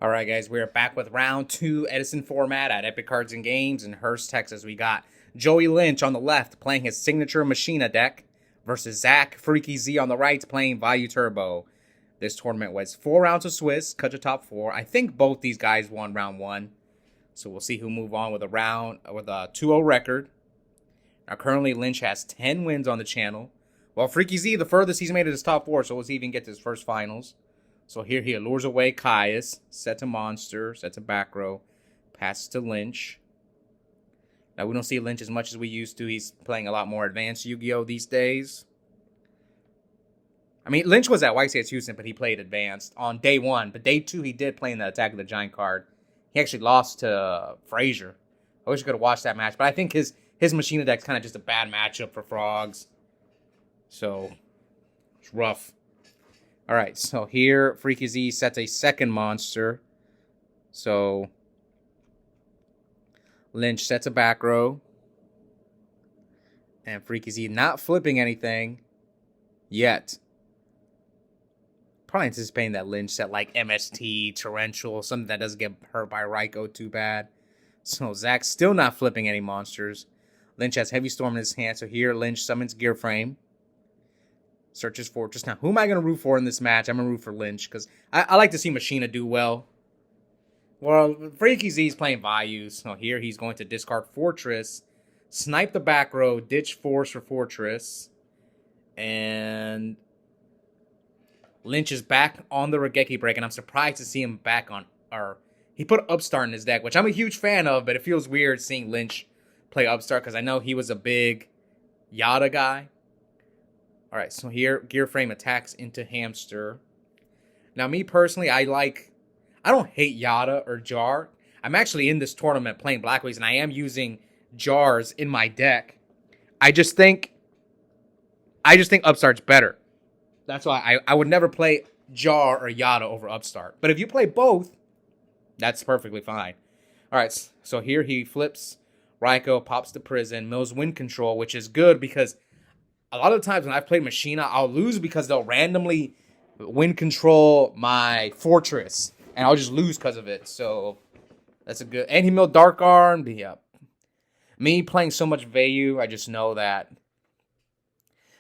All right, guys, we're back with round two Edison Format at Epic Cards and Games in Hurst, Texas. We got Joey Linch on the left playing his signature Machina deck versus Zach FreakyZ on the right playing Vayu Turbo. This tournament was 4 rounds of Swiss, cut to top 4. I think both these guys won round 1. So we'll see who move on with a 2-0 record. Now currently Linch has 10 wins on the channel, while FreakyZ, the furthest he's made it is top 4, so let's even get to his first finals. So here he lures away Caius, sets a monster, sets a back row, passes to Linch. Now we don't see Linch as much as we used to. He's playing a lot more advanced Yu-Gi-Oh! These days. I mean, Linch was at YCS Houston, but he played advanced on day 1. But day 2, he did play in the Attack of the Giant card. He actually lost to Frazier. I wish I could have watched that match, but I think his Machina deck's kind of just a bad matchup for Frogs. So, it's rough. All right, so here FreakyZ sets a second monster. So Linch sets a back row. And FreakyZ not flipping anything yet. Probably anticipating that Linch set like MST, Torrential, something that doesn't get hurt by Raikou too bad. So Zach's still not flipping any monsters. Linch has Heavy Storm in his hand, so here Linch summons Gear Frame. Searches Fortress. Now, who am I going to root for in this match? I'm going to root for Linch, because I like to see Machina do well. Well, FreakyZ is playing Vayu, so here he's going to discard Fortress, snipe the back row, ditch Force for Fortress, and Linch is back on the Regeki break, and I'm surprised to see him back on, he put Upstart in his deck, which I'm a huge fan of, but it feels weird seeing Linch play Upstart, because I know he was a big Yada guy. All right, so here, Gear Frame attacks into Hamster. Now, me personally, I don't hate Yada or Jar. I'm actually in this tournament playing Blackways, and I am using Jars in my deck. I just think Upstart's better. That's why I would never play Jar or Yada over Upstart. But if you play both, that's perfectly fine. All right, so here he flips Raikou, pops to Prison, mills Wind Control, which is good because a lot of the times when I've played Machina, I'll lose because they'll randomly wind control my Fortress, and I'll just lose because of it. So that's a good. And he milled Dark Arm. Yeah. Me playing so much Vayu, I just know that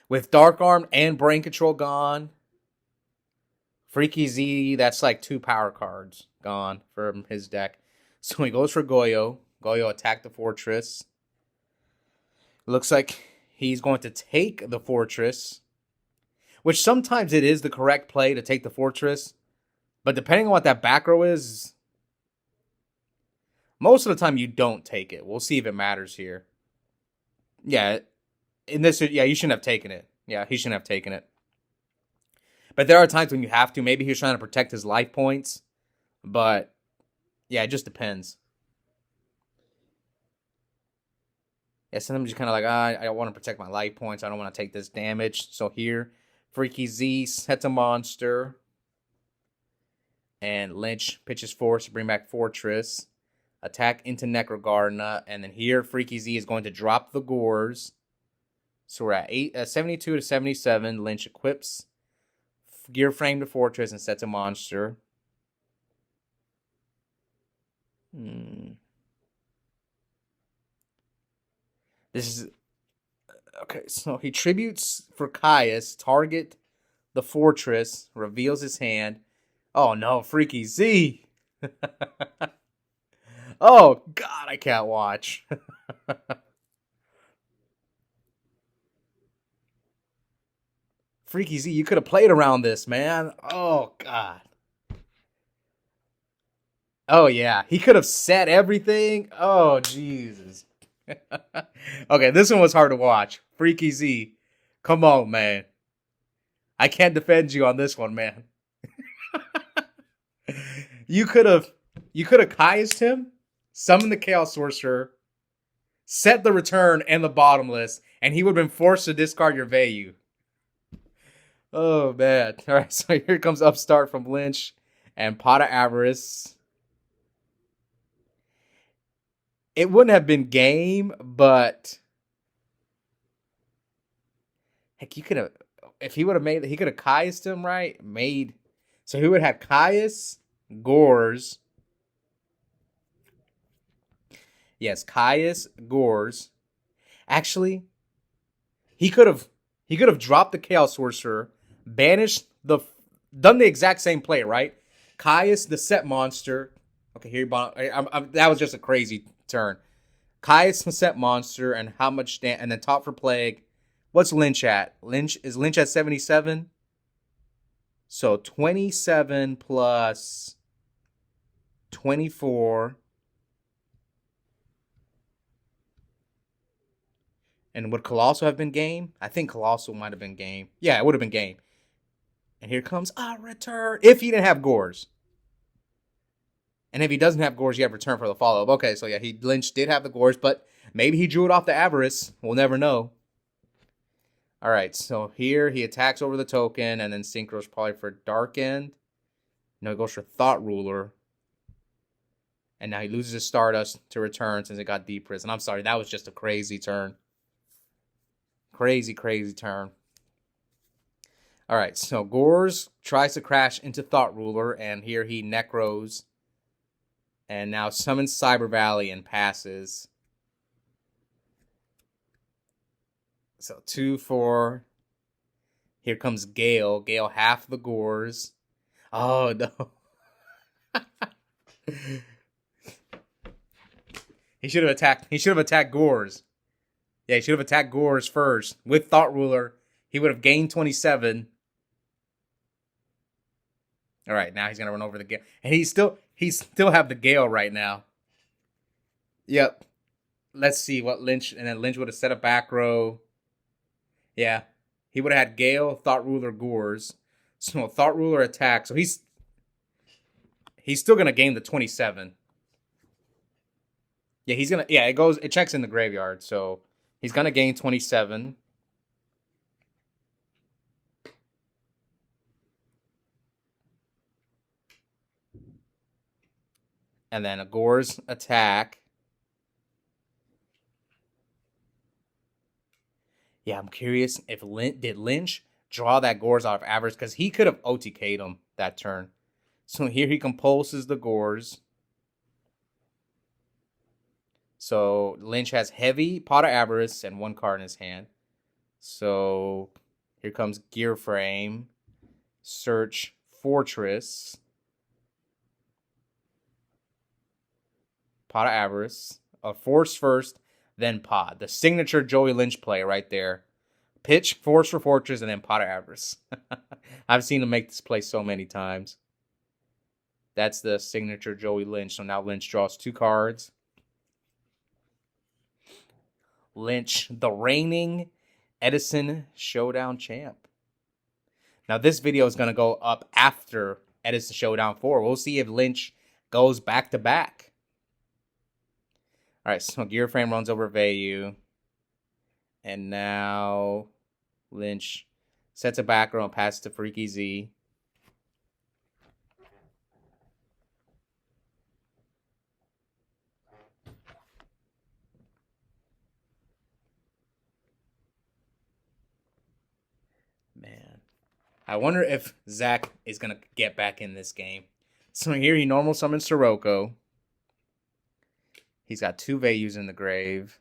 with Dark Arm and Brain Control gone, FreakyZ, that's like 2 power cards gone from his deck. So he goes for Goyo. Goyo attacked the Fortress. Looks like he's going to take the Fortress, which sometimes it is the correct play to take the Fortress. But depending on what that back row is, most of the time you don't take it. We'll see if it matters here. Yeah, you shouldn't have taken it. Yeah, he shouldn't have taken it. But there are times when you have to. Maybe he's trying to protect his life points. But, yeah, it just depends. Yeah, sometimes you're kind of like, I want to protect my life points. I don't want to take this damage. So here, FreakyZ sets a monster. And Linch pitches Force to bring back Fortress. Attack into Necrogarna. And then here, FreakyZ is going to drop the Gores. So we're at 72 to 77. Linch equips Gear Frame to Fortress and sets a monster. This is okay. So he tributes for Caius, target the Fortress, reveals his hand. Oh no, FreakyZ! Oh God, I can't watch. FreakyZ, you could have played around this, man. Oh God. Oh yeah, he could have set everything. Oh Jesus. Okay, this one was hard to watch. FreakyZ, come on, man. I can't defend you on this one, man. You could have Caius'd him, summoned the Chaos Sorcerer, set the return and the bottomless, and he would have been forced to discard your Vayu. Oh man. Alright, so here comes Upstart from Linch and Pot of Avarice. It wouldn't have been game, but heck, you could have, if he would have made, he could have Caius'd him, right? So he would have Caius, Gores. Yes, Caius Gores. Actually, he could have dropped the Chaos Sorcerer, banished the done the exact same play, right? Caius the set monster. Okay, here that was just a crazy turn. Caius the set monster and how much and then top for plague. What's Linch at? Linch at 77? So 27 plus 24. And would Colossal have been game? I think Colossal might have been game. Yeah, it would have been game. And here comes a return. If he didn't have Gores. And if he doesn't have Gores, you have return for the follow-up. Okay, so yeah, Lynch did have the Gores, but maybe he drew it off the Avarice. We'll never know. All right, so here he attacks over the token, and then Synchro's probably for Dark End. No, he goes for Thought Ruler. And now he loses his Stardust to return since it got Deep Prison. I'm sorry, that was just a crazy turn. Crazy turn. All right, so Gores tries to crash into Thought Ruler, and here he Necros. And now summons Cyber Valley and passes. So 2-4. Here comes Gale. Gale half the Gores. Oh, no. He should have attacked Gores. Yeah, he should have attacked Gores first. With Thought Ruler, he would have gained 27. All right, now he's going to run over the Gale. And he still have the Gale right now. Yep. Let's see what Lynch, and then Lynch would have set a back row. Yeah. He would have had Gale, Thought Ruler, Gores. So Thought Ruler attack. So he's still going to gain the 27. Yeah, it checks in the graveyard. So he's going to gain 27. And then a Gores attack. Yeah, I'm curious if did Lynch draw that Gores out of Avarice, because he could have OTK'd him that turn. So here he compulses the Gores. So Lynch has heavy Pot of Avarice and one card in his hand. So here comes Gear Frame, Search Fortress, Pot of Avarice, a Force first, then Pot. The signature Joey Linch play right there. Pitch, Force for Fortress, and then Pot of Avarice. I've seen him make this play so many times. That's the signature Joey Linch. So now Lynch draws 2 cards. Lynch, the reigning Edison Showdown champ. Now this video is going to go up after Edison Showdown 4. We'll see if Lynch goes back to back. All right, so Gear Frame runs over Vayu. And now Lynch sets a back row and passes to FreakyZ. Man, I wonder if Zach is going to get back in this game. So here he normal summons Sirocco. He's got 2 Vayus in the grave.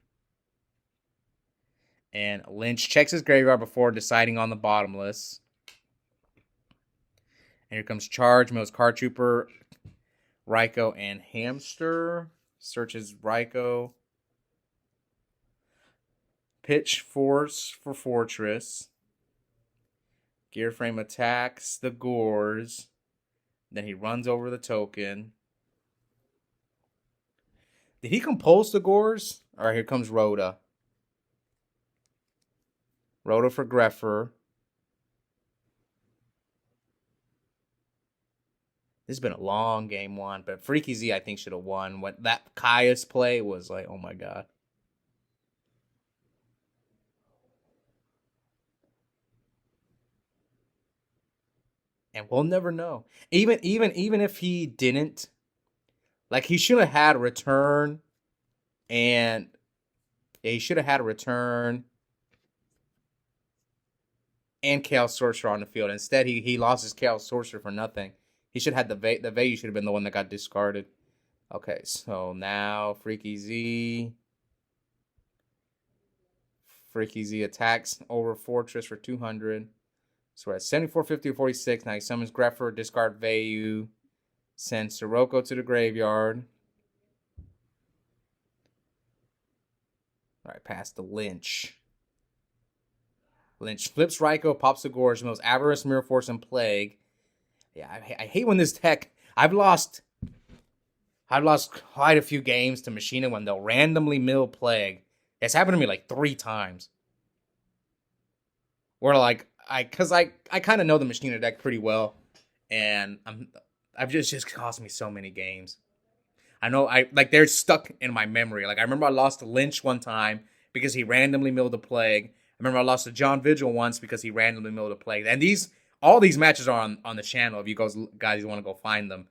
And Lynch checks his graveyard before deciding on the bottomless. And here comes Charge, Mills Card Trooper, Raikou, and Hamster. Searches Raikou. Pitch Force for Fortress. Gear Frame attacks the Gores. Then he runs over the token. Did he compulse the Gores? All right, here comes Rhoda. Rhoda for Greffer. This has been a long game 1, but FreakyZ I think should have won. What that Caius play was like, oh my god. And we'll never know. Even if he didn't, like, he should have had a return, and he should have had a return and Chaos Sorcerer on the field. Instead, he lost his Chaos Sorcerer for nothing. He should have had the Vayu should have been the one that got discarded. Okay, so now FreakyZ. FreakyZ attacks over Fortress for 200. So we're at 7450 to 46. Now he summons Greffer, discard Vayu, sends Sirocco to the graveyard. All right, pass to Lynch. Lynch flips Raikou, pops the Gorge, mills Avarice, Mirror Force, and Plague. Yeah, I hate when this deck. I've lost quite a few games to Machina when they'll randomly mill Plague. It's happened to me like 3 times. Where like I kind of know the Machina deck pretty well, and I've just cost me so many games. I know they're stuck in my memory. Like I remember I lost to Lynch one time because he randomly milled a Plague. I remember I lost to John Vigil once because he randomly milled a Plague. And all these matches are on the channel. If you guys want to go find them,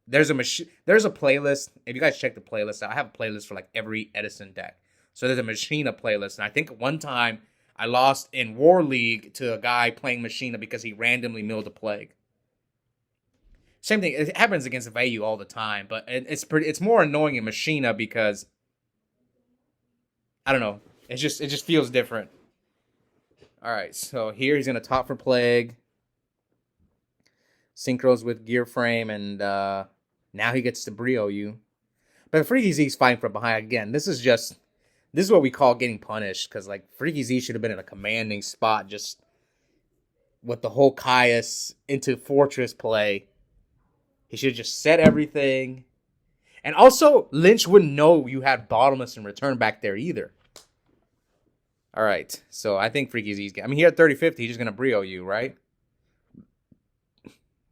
there's a playlist. If you guys check the playlist out, I have a playlist for like every Edison deck. So there's a Machina playlist, and I think one time I lost in War League to a guy playing Machina because he randomly milled a Plague. Same thing. It happens against Vayu all the time, but it's more annoying in Machina because I don't know. It just feels different. All right, so here he's gonna top for Plague, synchros with Gear Frame, and now he gets to Brio you. But FreakyZ's fighting from behind again. This is what we call getting punished, because like FreakyZ should have been in a commanding spot, just with the whole Caius into Fortress play. He should have just set everything. And also, Lynch wouldn't know you had Bottomless and Return back there either. All right, so I think FreakyZ's... I mean, he had 30-50. He's just going to Brio you, right?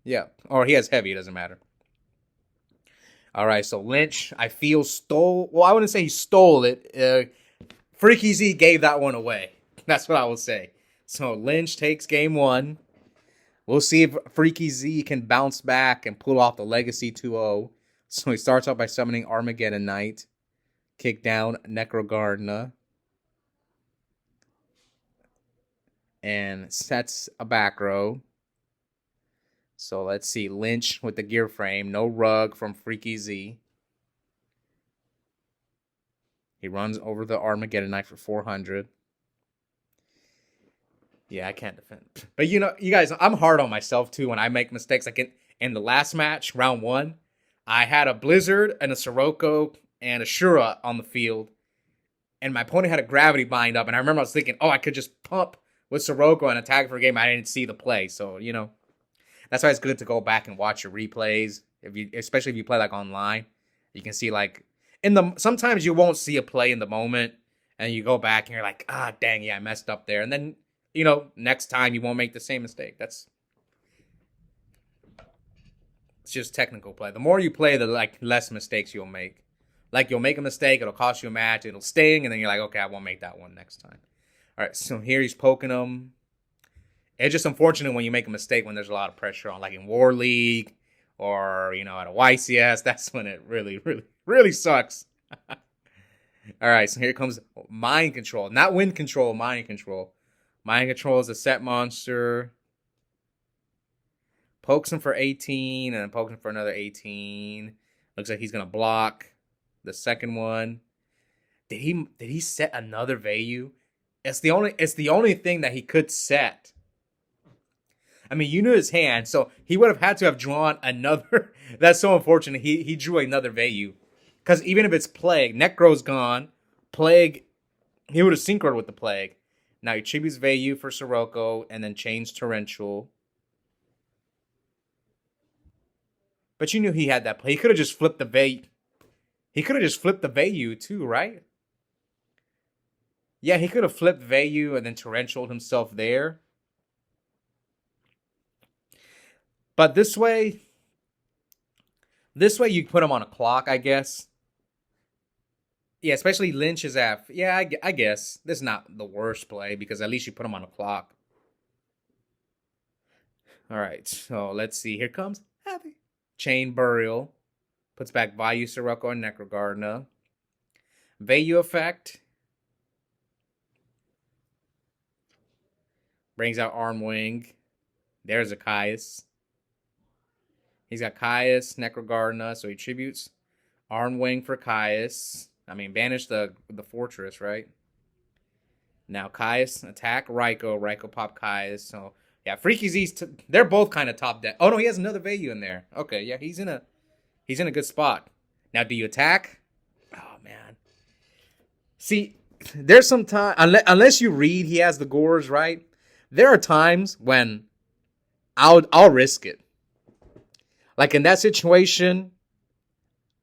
Yeah, or he has Heavy. It doesn't matter. All right, so Lynch, I feel stole... Well, I wouldn't say he stole it. FreakyZ gave that one away. That's what I will say. So Lynch takes game 1. We'll see if FreakyZ can bounce back and pull off the Legacy 2-0. So he starts off by summoning Armageddon Knight. Kick down Necrogardna. And sets a back row. So let's see. Lynch with the Gear Frame. No rug from FreakyZ. He runs over the Armageddon Knight for 400. Yeah, I can't defend. But you know, you guys, I'm hard on myself too when I make mistakes. Like in the last match, round 1, I had a Blizzard and a Sirocco and a Shura on the field. And my opponent had a Gravity Bind up. And I remember I was thinking, oh, I could just pump with Sirocco and attack for a game. I didn't see the play. So, you know, that's why it's good to go back and watch your replays. Especially if you play like online, you can see like sometimes you won't see a play in the moment and you go back and you're like, ah, dang, yeah, I messed up there. And then, you know, next time you won't make the same mistake. It's just technical play. The more you play, the like less mistakes you'll make. Like you'll make a mistake, it'll cost you a match, it'll sting, and then you're like, okay, I won't make that one next time. All right, so here he's poking him. It's just unfortunate when you make a mistake when there's a lot of pressure on, like in War League or, you know, at a YCS. That's when it really, really, really sucks. All right, so here comes Mind Control. Not Wind Control, Mind Control. Mind Control is a set monster. Pokes him for 18 and then pokes him for another 18. Looks like he's going to block the second one. Did he set another Vayu? It's the only thing that he could set. I mean, you knew his hand, so he would have had to have drawn another. That's so unfortunate. He drew another Vayu. Because even if it's Plague, Necro's gone. Plague, he would have synchroed with the Plague. Now he tributes Vayu for Sirocco and then chains Torrential. But you knew he had that play. He could have just flipped the Vayu. He could have just flipped the Vayu too, right? Yeah, he could have flipped Vayu and then Torrentialed himself there. But this way you put him on a clock, I guess. Yeah, especially Lynch is at... Yeah, I guess. This is not the worst play because at least you put him on a clock. All right, so let's see. Here comes Heavy. Chain Burial. Puts back Vayu, Sirocco, and Necrogardna. Vayu effect. Brings out Armwing. There's a Caius. He's got Caius, Necrogarna, so he tributes Arm Wing for Caius. I mean, banish the fortress, right? Now Caius attack Raikou. Raikou pop Caius. So yeah, FreakyZ's they're both kind of top deck. Oh no, he has another Vayu in there. Okay, yeah, he's in a good spot. Now, do you attack? Oh man. See, there's some time unless you read he has the Gores, right? There are times when I'll risk it. Like in that situation,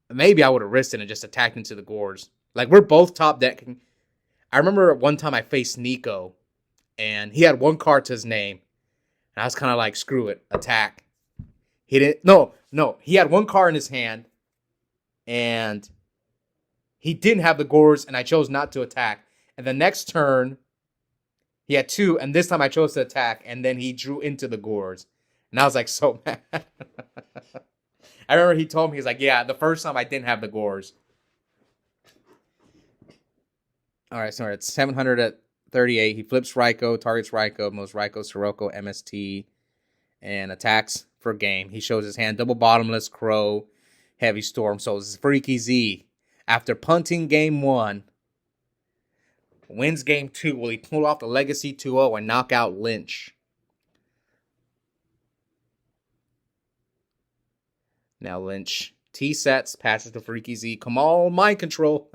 maybe I would have risked it and just attacked into the Gores. Like we're both top decking. I remember one time I faced Nico, and he had one card to his name, and I was kind of like, screw it, attack. He didn't. No, he had one card in his hand, and he didn't have the Gores, and I chose not to attack. And the next turn, he had two, and this time I chose to attack, and then he drew into the Gores. And I was like, so mad. I remember he told me, he's like, yeah, the first time I didn't have the Gores. All right, so it's 700 at 38. He flips Raikou, targets Raikou, moves Raikou, Sirocco, MST, and attacks for game. He shows his hand, double bottomless, Crow, Heavy Storm. So it's FreakyZ. After punting game 1, wins game 2. Will he pull off the Legacy 2-0 and knock out Linch? Now Linch T-sets, passes to FreakyZ. Come on, mind control.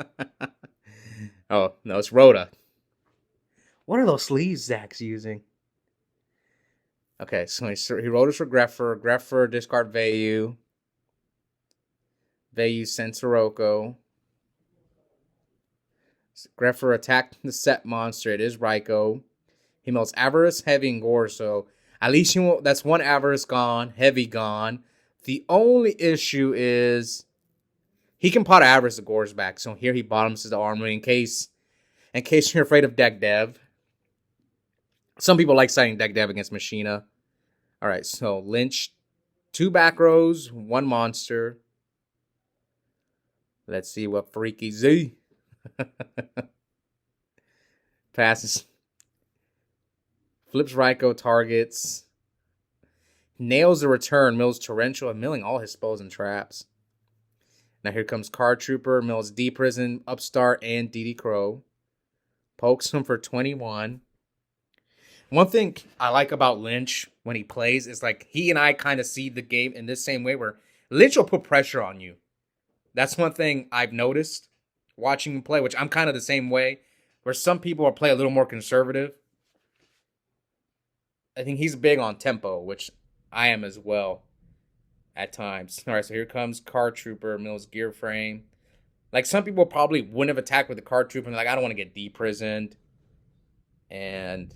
Oh, no, it's Rhoda. What are those sleeves Zach's using? Okay, so he Rhoda's for Greffer. Greffer, discard Vayu. Vayu sends Sirocco. Greffer attacked the set monster. It is Raikou. He melts Avarice, Heavy, and Gore. So at least that's one Avarice gone, Heavy gone. The only issue is he can pot Avarice the Gore's back. So here he bottoms the armor in case you're afraid of deck dev. Some people like citing deck dev against Machina. All right, so Linch, 2 back rows, 1 monster. Let's see what FreakyZ passes. Flips Raikou, targets. Nails the return, mills Torrential, and milling all his spells and traps. Now here comes Card Trooper, mills D Prison, Upstart, and DD Crow. Pokes him for 21. One thing I like about Linch when he plays is like he and I kind of see the game in this same way where Linch will put pressure on you. That's one thing I've noticed watching him play, which I'm kind of the same way, where some people will play a little more conservative. I think he's big on tempo, which I am as well at times. All right, so here comes Card Trooper, mills Gear Frame. Like some people probably wouldn't have attacked with the Card Trooper, and like, I don't want to get deprisoned. And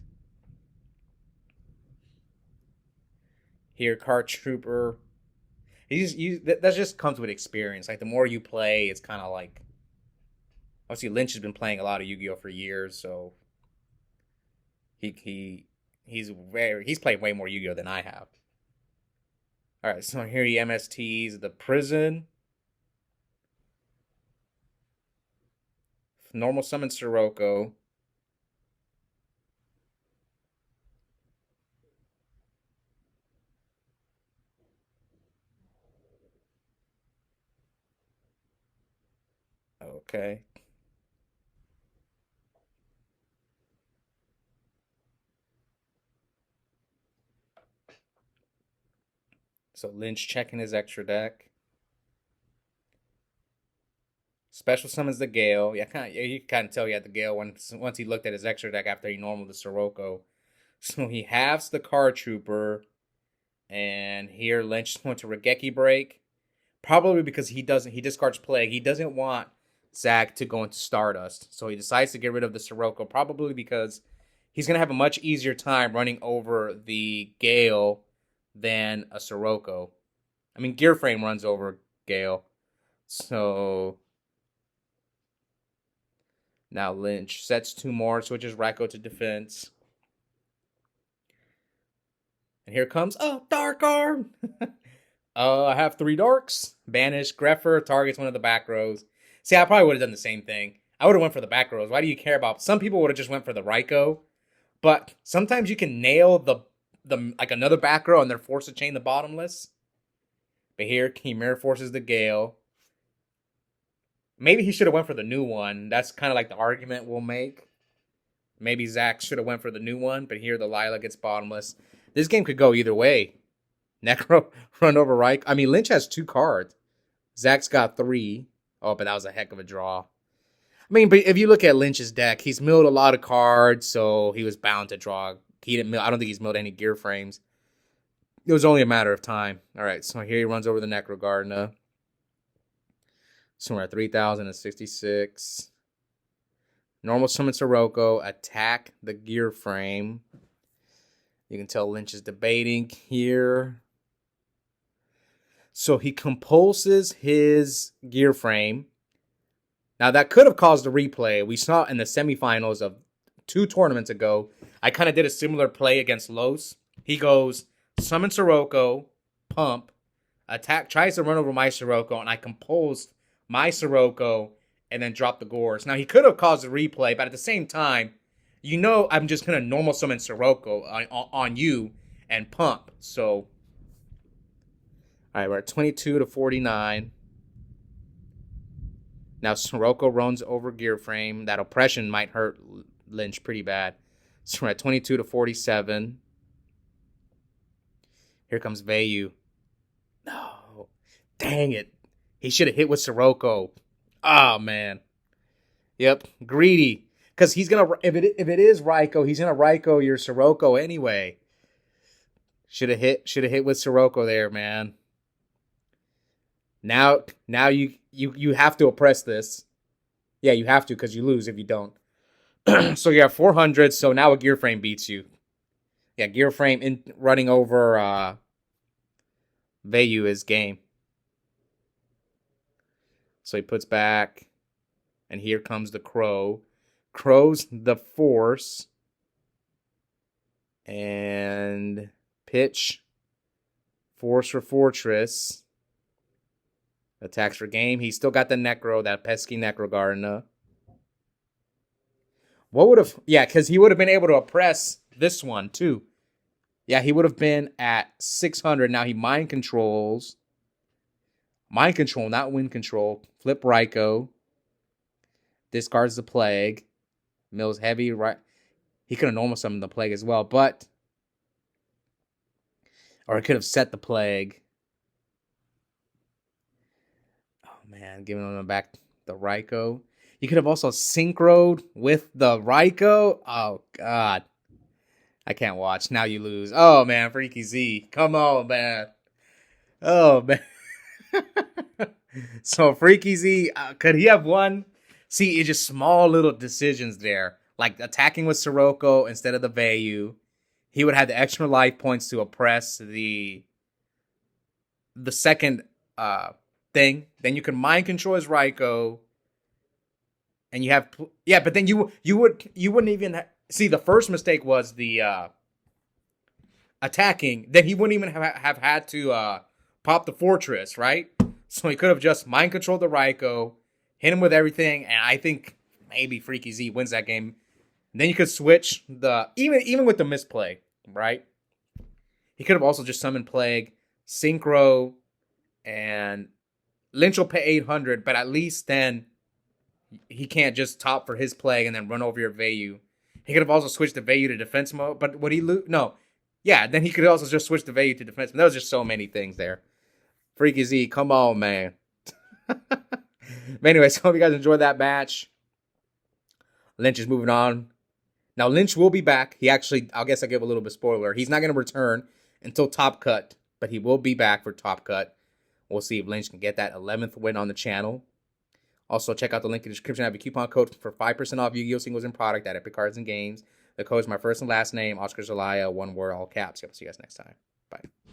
here, Card Trooper. That just comes with experience. Like the more you play, it's kind of like. Obviously, Linch has been playing a lot of Yu-Gi-Oh for years, so he's played way more Yu-Gi-Oh than I have. All right, so here he MSTs the Prison. Normal summon Sirocco. Okay. So Linch checking his extra deck. Special summons the Gale. Yeah, you can kind of tell he had the Gale once he looked at his extra deck after he normaled the Sirocco. So he halves the Card Trooper. And here Lynch went to Regeki Break. Probably because he discards Plague. He doesn't want Zach to go into Stardust. So he decides to get rid of the Sirocco. Probably because he's going to have a much easier time running over the Gale than a Sirocco. I mean, Gear Frame runs over Gale. So now Lynch sets 2 more, switches Raikou to defense. And here comes, Dark Arm! I have 3 Darks. Banish, Greffer, targets one of the back rows. See, I probably would have done the same thing. I would have went for the back rows. Why do you care about... Some people would have just went for the Raikou. But sometimes you can nail the like another back row and they're forced to chain the bottomless. But here, he mirror forces the Gale. Maybe he should have went for the new one. That's kind of like the argument we'll make. Maybe Zach should have went for the new one, but here the Lila gets bottomless. This game could go either way. Necro run over Reich. I mean, Lynch has 2 cards. Zach's got 3. Oh, but that was a heck of a draw. I mean, but if you look at Lynch's deck, he's milled a lot of cards, so he was bound to draw. He didn't mill. I don't think he's milled any gear frames. It was only a matter of time. All right, so here he runs over the Necro Gardener. So we're at 3,066. Normal summon Sirocco. Attack the gear frame. You can tell Lynch is debating here. So he compulses his gear frame. Now, that could have caused a replay. We saw in the semifinals of 2 tournaments ago, I kind of did a similar play against Los. He goes, summon Sirocco, pump, attack, tries to run over my Sirocco, and I composed my Sirocco and then drop the Gores. Now, he could have caused a replay, but at the same time, you know I'm just going to normal summon Sirocco on you and pump. So, all right, we're at 22 to 49. Now, Sirocco runs over gear frame. That oppression might hurt Lynch pretty bad. So we're at 22 to 47. Here comes Vayu. No. Dang it. He should have hit with Sirocco. Oh, man. Yep. Greedy. Because he's going to, if it is Raikou, he's going to Raikou your Sirocco anyway. Should have hit with Sirocco there, man. Now you have to oppress this. Yeah, you have to because you lose if you don't. So you have 400. So now a gear frame beats you. Yeah, gear frame running over Vayu is game. So he puts back, and here comes the Crow. Crow's the Force, and pitch. Force for Fortress. Attacks for game. He's still got the Necro, that pesky Necro Gardener. What would have... Yeah, because he would have been able to oppress this one, too. Yeah, he would have been at 600. Now he mind controls. Mind control, not wind control. Flip Raikou. Discards the Plague. Mills heavy. Right. He could have normal summoned the Plague as well, but... Or he could have set the Plague. Man, giving him back the Raikou. You could have also synchroed with the Raikou. Oh, God. I can't watch. Now you lose. Oh, man, FreakyZ. Come on, man. Oh, man. So, FreakyZ, could he have won? See, it's just small little decisions there. Like attacking with Sirocco instead of the Vayu. He would have the extra life points to oppress the second... thing. Then you can mind control his Raikou, and you have but then you wouldn't even see. The first mistake was the attacking. Then he wouldn't even have had to pop the Fortress, right? So he could have just mind controlled the Raikou, hit him with everything, and I think maybe FreakyZ wins that game. And then you could switch the even with the misplay, right? He could have also just summoned Plague, Synchro, and Lynch will pay 800, but at least then he can't just top for his Plague and then run over your Vayu. He could have also switched the Vayu to defense mode, but would he lose? No. Yeah, then he could also just switch the Vayu to defense mode. There was just so many things there. FreakyZ, come on, man. But anyways, hope you guys enjoyed that match. Lynch is moving on. Now, Lynch will be back. He actually, I guess I give a little bit of spoiler. He's not going to return until Top Cut, but he will be back for Top Cut. We'll see if Lynch can get that 11th win on the channel. Also, check out the link in the description. I have a coupon code for 5% off Yu-Gi-Oh! Singles and product at Epic Cards and Games. The code is my first and last name, Oscar Zelaya, one word, all caps. Yep, see you guys next time. Bye.